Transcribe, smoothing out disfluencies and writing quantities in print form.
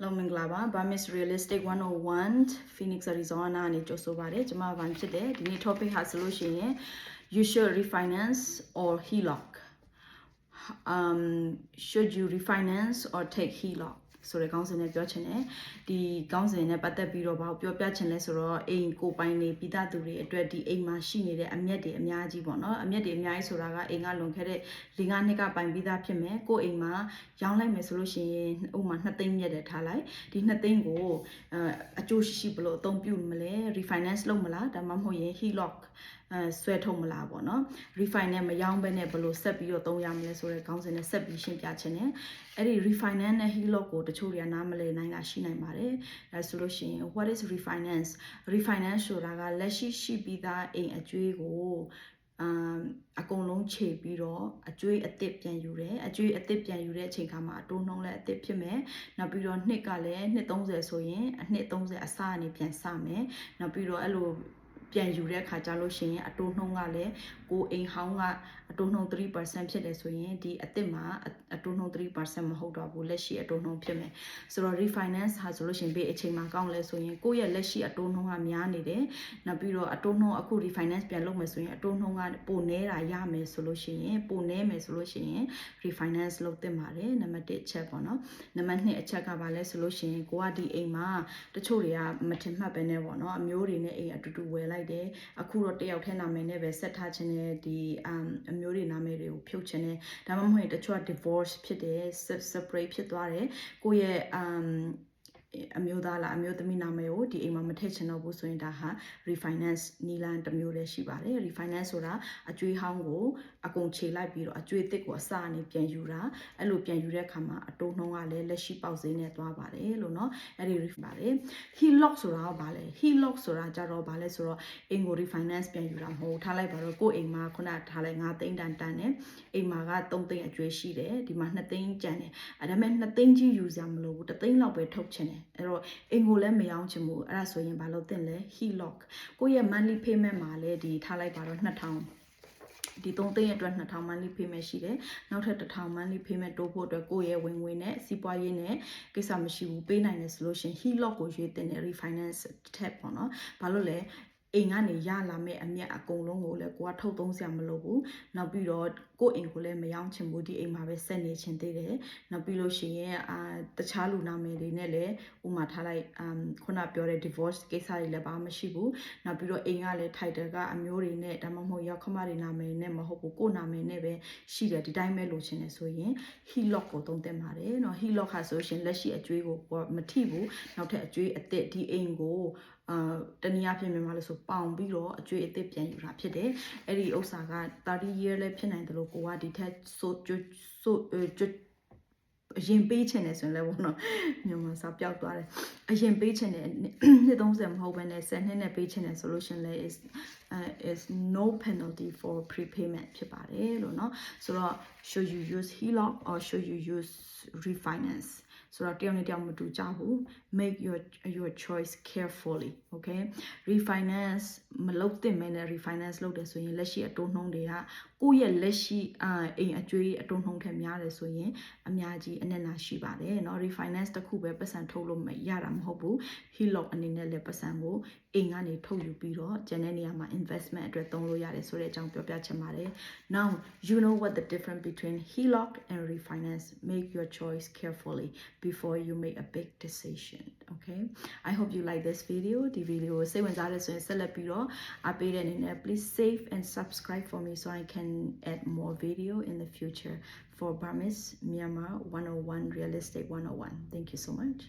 Hello မင်္ဂလာပါ Burmese Realistic 101 Phoenix Arizona နေကြိုဆိုပါရစေကျွန်မဗန်ဖြစ်တယ်ဒီနေ့ topic ဟာဆိုလို့ရှိရင် you should refinance or HELOC should you refinance or take HELOC ဆိုတဲ့ခေါင်းစဉ်နဲ့ပြောချင်တယ်ဒီခေါင်းစဉ်နဲ့ပတ်သက်ပြီးတော့ဘာပြောပြချင်လဲဆိုတော့အိမ်ကိုပိုင်နေပြီးသားသူတွေအတွက်ဒီအိမ်မှာရှိနေတဲ့အမြတ်တွေအများကြီးပေါ့နော်အမြတ်တွေအများကြီးဆိုတာကအိမ်ကလွန်ခဲ့တဲ့၄-၅နှစ်ကပိုင်ပြီးသားဖြစ်မယ်ကိုယ့်အိမ်မှာရောင်းလိုက်မယ်ဆိုလို့ရှိရင်ဥပမာ2သိန်းမြတ်တယ်ထားလိုက်ဒီ2သိန်းကိုအကျိုးရှိဘလို့အသုံးပြုမလဲ refinance လုပ်မလားဒါမှမဟုတ်ရင် HELOC ဆွဲထုတ်မလားပေါ့နော် refinance မရောင်းဘဲနဲ့ဘလို့ဆက်ပြီးတော့သုံးရမလဲဆိုတဲ့ခေါင်းစဉ်နဲ့ဆက်ပြီးရှင်းပြချင်တယ်အဲ့ဒီ refinance နဲ့ HELOC ကိုတချို့တွေကနားမလည်နိုင်တာရှိနိုင်ပါတယ်အဲဆိုလို့ရှိရင် what is refinance ဆိုတာကလက်ရှိရှိပြီးသားအိမ်အကျွေးကိုအကုန်လုံးခြေပြီးတော့အကျွေးအသစ်ပြန်ယူတယ်အကျွေးအသစ်ပြန်ယူတဲ့အချိန်ခါမှာအတိုးနှုန်းလည်းအသစ်ဖြစ်မယ်နောက်ပြီးတော့နှစ်ကလည်းနှစ်30ဆိုရင်အနှစ်30အစကနေပြန်စမယ်နောက်ပြီးတော့အဲ့လိုပြန်ယူတဲ့အခါကျလို့ရှိရင်အတိုးနှုန်းကလည်းကိုအိမ်ဟောင်းကအတိုးနှုန်း 3% ဖြစ်တယ်ဆိုရင်ဒီအသစ်မှာအတိုးနှုန်း 3% မဟုတ်တော့ဘူးလက်ရှိအတိုးနှုန်းဖြစ်မယ်ဆိုတော့ refinance ဟာဆိုလို့ရှိရင်ဘေးအချိန်မှာကောင်းလဲဆိုရင်ကိုယ့်ရဲ့လက်ရှိအတိုးနှုန်းကများနေတယ်နောက်ပြီးတော့အတိုးနှုန်းအခု refinance ပြန်လုပ်မယ်ဆိုရင်အတိုးနှုန်းကပိုနည်းတာရမယ်ဆိုလို့ရှိရင်ပိုနည်းမယ်ဆိုလို့ရှိရင် refinance လုပ်သင့်ပါတယ်နံပါတ်1အချက်ပေါ့နော်နံပါတ်2အချက်ကဘာလဲဆိုလို့ရှိရင်ကိုကဒီအိမ်မှာတချို့တွေကမထင်မှတ်ပဲနဲ့ပေါ့နော်အမျိုးတွေနဲ့အိမ်အတူတူဝယ်လိုက်တယ်အခုတော့တယောက်တည်းနာမည်နဲ့ပဲဆက်ထားခြင်းနဲ့ဒီအမျိုးတွေနာမည်တွေကိုဖြုတ်ခြင်းနဲ့ဒါမှမဟုတ်ရင်တချို့က divorce ဖြစ်တယ် separate ဖြစ်သွားတယ်ကိုယ့်ရဲ့အမျိုးသားလားအမျိုးသမီးနာမည်ကိုဒီအိမ်မှာမထည့်ချင်တော့ဘူးဆိုရင်ဒါဟာ refinance နီလန်တစ်မျိုးလည်းရှိပါတယ် refinance ဆိုတာအကျွေးဟောင်းကိုအကုန်ခြေလိုက်ပြီးတော့အကျွေးအသစ်ကိုအစအနေပြန်ယူတာအဲ့လိုပြန်ယူတဲ့အခါမှာအတိုးနှုန်းကလည်းလက်ရှိပေါက်ဈေးနဲ့သွားပါတယ်လို့เนาะအဲ့ဒီ ပါတယ် HELOC ဆိုတာကဘာလဲ HELOC ဆိုတာကြတော့ဘာလဲဆိုတော့အိမ်ကို refinance ပြန်ယူတာမဟုတ်ထားလိုက်ပါတော့ကိုယ့်အိမ်မှာခုနထားလိုက်5သိန်းတန်တယ်အိမ်မှာက3သိန်းအကျွေးရှိတယ်ဒီမှာ2သိန်းကျန်တယ်အဲ့ဒါပေမဲ့2သိန်းကြီးယူစရာမလိုဘူး1သိန်းလောက်ပဲထုတ်ချင်တယ်အဲ့တော့အိမ်ကိုလည်းမရောင်းချင်ဘူးအဲ့ဒါဆိုရင်ဘာလို့တင်လဲ HELOC ကိုယ့်ရဲ့ monthly payment မှာလည်းဒီထားလိုက်ပါတော့2000ဒီ3သိန်းအတွက်2000 monthly payment ရှိတယ်နောက်ထပ်1000 monthly payment တိုးဖို့အတွက်ကိုယ့်ရဲ့ဝင်ငွေနဲ့စီးပွားရေးနဲ့ကိစ္စမရှိဘူးပေးနိုင်တယ်ဆိုလို့ရှင် HELOC ကိုရွေးတင်တယ် refinance ထက်ပေါ့နော်ဘာလို့လဲအိမ်ကနေရလာမဲ့အမြတ်အကုန်လုံးကိုလည်းကိုကထုတ်သုံးစရာမလိုဘူးနောက်ပြီးတော့ကိုယ့်အိမ်ကိုလည်းမရောင်းချင်ဘူးဒီအိမ်မှာပဲဆက်နေချင်သေးတယ်နောက်ပြီးလို့ရှိရင်တခြားလူနာမည်တွေနဲ့လည်းဥမာထားလိုက်ခုနပြောတဲ့ divorce ကိစ္စတွေလည်းဘာမှမရှိဘူးနောက်ပြီးတော့အိမ်ကလည်း title ကအမျိုးတွေနဲ့ဒါမှမဟုတ်ရောက်ခမတွေနာမည်နဲ့မဟုတ်ဘူးကိုယ့်နာမည်နဲ့ပဲရှိတယ်ဒီတိုင်းပဲလိုချင်တယ်ဆိုရင် HELOC ကိုသုံးသင့်ပါတယ်เนาะ HELOC ဟာဆိုရှင်လက်ရှိအကျွေးကိုမထိဘူးနောက်ထပ်အကျွေးအသစ်ဒီအိမ်ကိုတနည်းအားဖြင့်မြန်မာလို့ဆိုပေါင်ပြီးတော့အကျွေးအသစ်ပြန်ယူတာဖြစ်တယ်အဲ့ဒီဥစ္စာက30 year လည်းဖြစ်နိုင်တယ်လို့ကိုကဒီထက်အရင်ပေးချင်တယ်ဆိုရင်လည်းဘောနော်မြန်မာစာပျောက်သွားတယ်အရင်ပေးချင်တယ်နှစ်30မဟုတ်ဘဲနဲ့10နှစ်နဲ့ပေးချင်တယ်ဆိုလို့ရှင်လည်း is no penalty for prepayment ဖြစ်ပါတယ်လို့เนาะဆိုတော့ should you use HELOC or should you use refinanceဆိုတော့တယောက်နဲ့တယောက်မတူကြဘူး make your choice carefully okay refinance မလုပ်သင့်မဲနဲ့ refinance လုပ်တယ်ဆိုရင်လက်ရှိအတိုးနှုန်းတွေကကိုယ့်ရဲ့လက်ရှိအိမ်အကျွေးအတိုးနှုန်းထက်များတယ်ဆိုရင်အများကြီးအနက်နာရှိပါတယ်เนาะ refinance တစ်ခုပဲပတ်စံထုတ်လို့မရတာမဟုတ်ဘူး HELOC အနေနဲ့လည်းပတ်စံကိုအိမ်ကနေထုတ်ယူပြီးတော့ကျန်တဲ့နေရာမှာ investment အတွက်သုံးလို့ရတယ်ဆိုတဲ့အကြောင်းပြောပြချင်ပါတယ် now you know what the difference between HELOC and refinance make your choice carefully before you make a big decision okay I hope you like this video ဒီ video ကိုစိတ်ဝင်စားတဲ့ဆိုရင်ဆက်လက်ပြီးတော့အားပေးတဲ့အနေနဲ့ please save and subscribe for me so I can add more video in the future for Burmese Myanmar 101 Realistic 101 thank you so much